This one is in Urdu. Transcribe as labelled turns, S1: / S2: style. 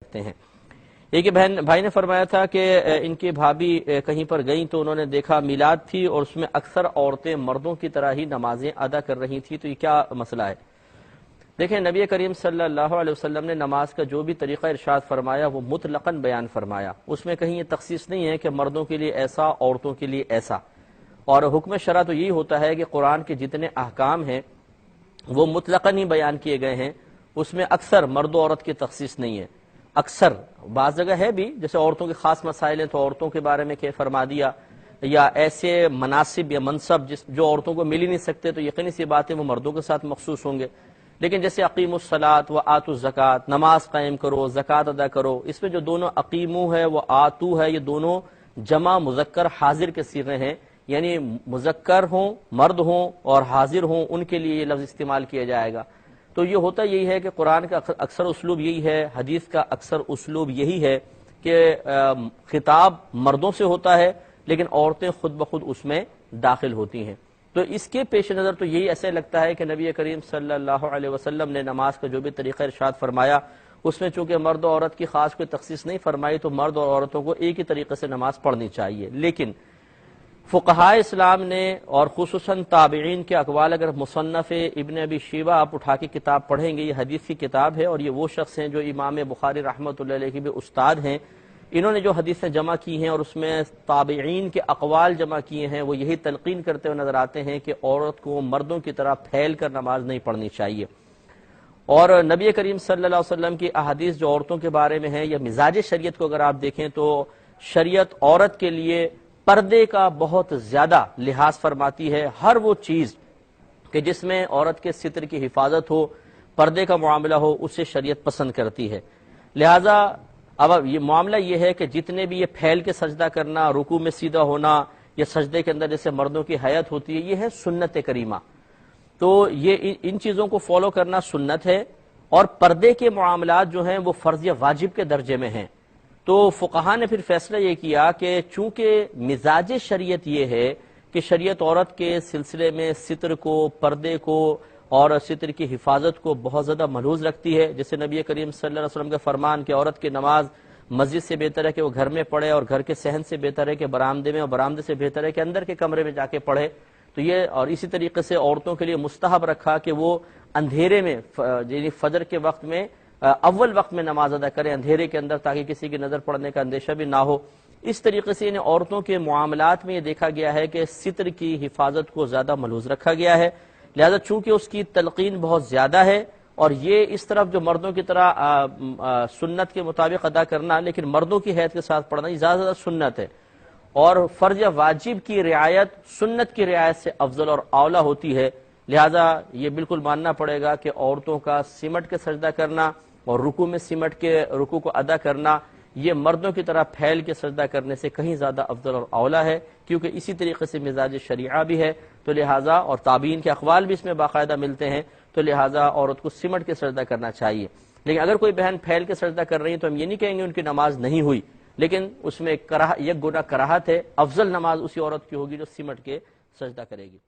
S1: سکتے ہیں۔ ایک بھائی نے فرمایا تھا کہ ان کی بھابھی کہیں پر گئیں تو انہوں نے دیکھا میلاد تھی اور اس میں اکثر عورتیں مردوں کی طرح ہی نمازیں ادا کر رہی تھی، تو یہ کیا مسئلہ ہے؟ دیکھیں، نبی کریم صلی اللہ علیہ وسلم نے نماز کا جو بھی طریقہ ارشاد فرمایا وہ مطلقاً بیان فرمایا، اس میں کہیں یہ تخصیص نہیں ہے کہ مردوں کے لیے ایسا عورتوں کے لیے ایسا، اور حکم شرع تو یہی ہوتا ہے کہ قرآن کے جتنے احکام ہیں وہ مطلقاً ہی بیان کیے گئے ہیں، اس میں اکثر مرد و عورت کی تخصیص نہیں ہے۔ اکثر بعض جگہ ہے بھی، جیسے عورتوں کے خاص مسائل ہیں تو عورتوں کے بارے میں کہ فرما دیا، یا ایسے مناصب یا منصب جو عورتوں کو مل ہی نہیں سکتے تو یقینی سی بات ہے وہ مردوں کے ساتھ مخصوص ہوں گے۔ لیکن جیسے اقیم الصلاۃ و آتوا الزکات، نماز قائم کرو، زکوٰۃ ادا کرو، اس میں جو دونوں اقیمو ہے وہ آتو ہے، یہ دونوں جمع مذکر حاضر کے صیغے ہیں، یعنی مذکر ہوں، مرد ہوں اور حاضر ہوں، ان کے لیے یہ لفظ استعمال کیا جائے گا۔ تو یہ ہوتا یہی ہے کہ قرآن کا اکثر اسلوب یہی ہے، حدیث کا اکثر اسلوب یہی ہے کہ خطاب مردوں سے ہوتا ہے لیکن عورتیں خود بخود اس میں داخل ہوتی ہیں۔ تو اس کے پیش نظر تو یہی ایسے لگتا ہے کہ نبی کریم صلی اللہ علیہ وسلم نے نماز کا جو بھی طریقہ ارشاد فرمایا اس میں چونکہ مرد و عورت کی خاص کوئی تخصیص نہیں فرمائی تو مرد اور عورتوں کو ایک ہی طریقے سے نماز پڑھنی چاہیے۔ لیکن فقہائے اسلام نے اور خصوصاً تابعین کے اقوال، اگر مصنف ابن ابی شیبہ آپ اٹھا کے کتاب پڑھیں گے، یہ حدیث کی کتاب ہے اور یہ وہ شخص ہیں جو امام بخاری رحمۃ اللہ علیہ کے بھی استاد ہیں، انہوں نے جو حدیثیں جمع کی ہیں اور اس میں تابعین کے اقوال جمع کیے ہیں وہ یہی تلقین کرتے ہوئے نظر آتے ہیں کہ عورت کو مردوں کی طرح پھیل کر نماز نہیں پڑھنی چاہیے۔ اور نبی کریم صلی اللہ علیہ وسلم کی احادیث جو عورتوں کے بارے میں ہیں یا مزاج شریعت کو اگر آپ دیکھیں تو شریعت عورت کے لیے پردے کا بہت زیادہ لحاظ فرماتی ہے، ہر وہ چیز کہ جس میں عورت کے ستر کی حفاظت ہو، پردے کا معاملہ ہو، اسے شریعت پسند کرتی ہے۔ لہٰذا اب یہ معاملہ یہ ہے کہ جتنے بھی یہ پھیل کے سجدہ کرنا، رکوع میں سیدھا ہونا یا سجدے کے اندر جیسے مردوں کی حیت ہوتی ہے، یہ ہے سنت کریمہ، تو یہ ان چیزوں کو فالو کرنا سنت ہے، اور پردے کے معاملات جو ہیں وہ فرض یا واجب کے درجے میں ہیں۔ تو فقہا نے پھر فیصلہ یہ کیا کہ چونکہ مزاج شریعت یہ ہے کہ شریعت عورت کے سلسلے میں ستر کو، پردے کو اور ستر کی حفاظت کو بہت زیادہ ملحوظ رکھتی ہے، جیسے نبی کریم صلی اللہ علیہ وسلم کا فرمان کہ عورت کی نماز مسجد سے بہتر ہے کہ وہ گھر میں پڑھے، اور گھر کے صحن سے بہتر ہے کہ برآمدے میں، اور برآمدے سے بہتر ہے کہ اندر کے کمرے میں جا کے پڑھے۔ تو یہ، اور اسی طریقے سے عورتوں کے لیے مستحب رکھا کہ وہ اندھیرے میں، یعنی فجر کے وقت میں اول وقت میں نماز ادا کریں اندھیرے کے اندر، تاکہ کسی کی نظر پڑنے کا اندیشہ بھی نہ ہو۔ اس طریقے سے انہیں عورتوں کے معاملات میں یہ دیکھا گیا ہے کہ ستر کی حفاظت کو زیادہ ملحوظ رکھا گیا ہے، لہذا چونکہ اس کی تلقین بہت زیادہ ہے، اور یہ اس طرف جو مردوں کی طرح سنت کے مطابق ادا کرنا لیکن مردوں کی حیثیت کے ساتھ پڑھنا، یہ زیادہ سنت ہے، اور فرض یا واجب کی رعایت سنت کی رعایت سے افضل اور اولیٰ ہوتی ہے۔ لہذا یہ بالکل ماننا پڑے گا کہ عورتوں کا سمٹ کے سجدہ کرنا اور رکوع میں سمٹ کے رکوع کو ادا کرنا، یہ مردوں کی طرح پھیل کے سجدہ کرنے سے کہیں زیادہ افضل اور اولیٰ ہے، کیونکہ اسی طریقے سے مزاج شریعہ بھی ہے، تو لہٰذا اور تابعین کے اقوال بھی اس میں باقاعدہ ملتے ہیں، تو لہٰذا عورت کو سمٹ کے سجدہ کرنا چاہیے۔ لیکن اگر کوئی بہن پھیل کے سجدہ کر رہی ہے تو ہم یہ نہیں کہیں گے ان کی نماز نہیں ہوئی، لیکن اس میں ایک گناہ کراہت ہے، افضل نماز اسی عورت کی ہوگی جو سمٹ کے سجدہ کرے گی۔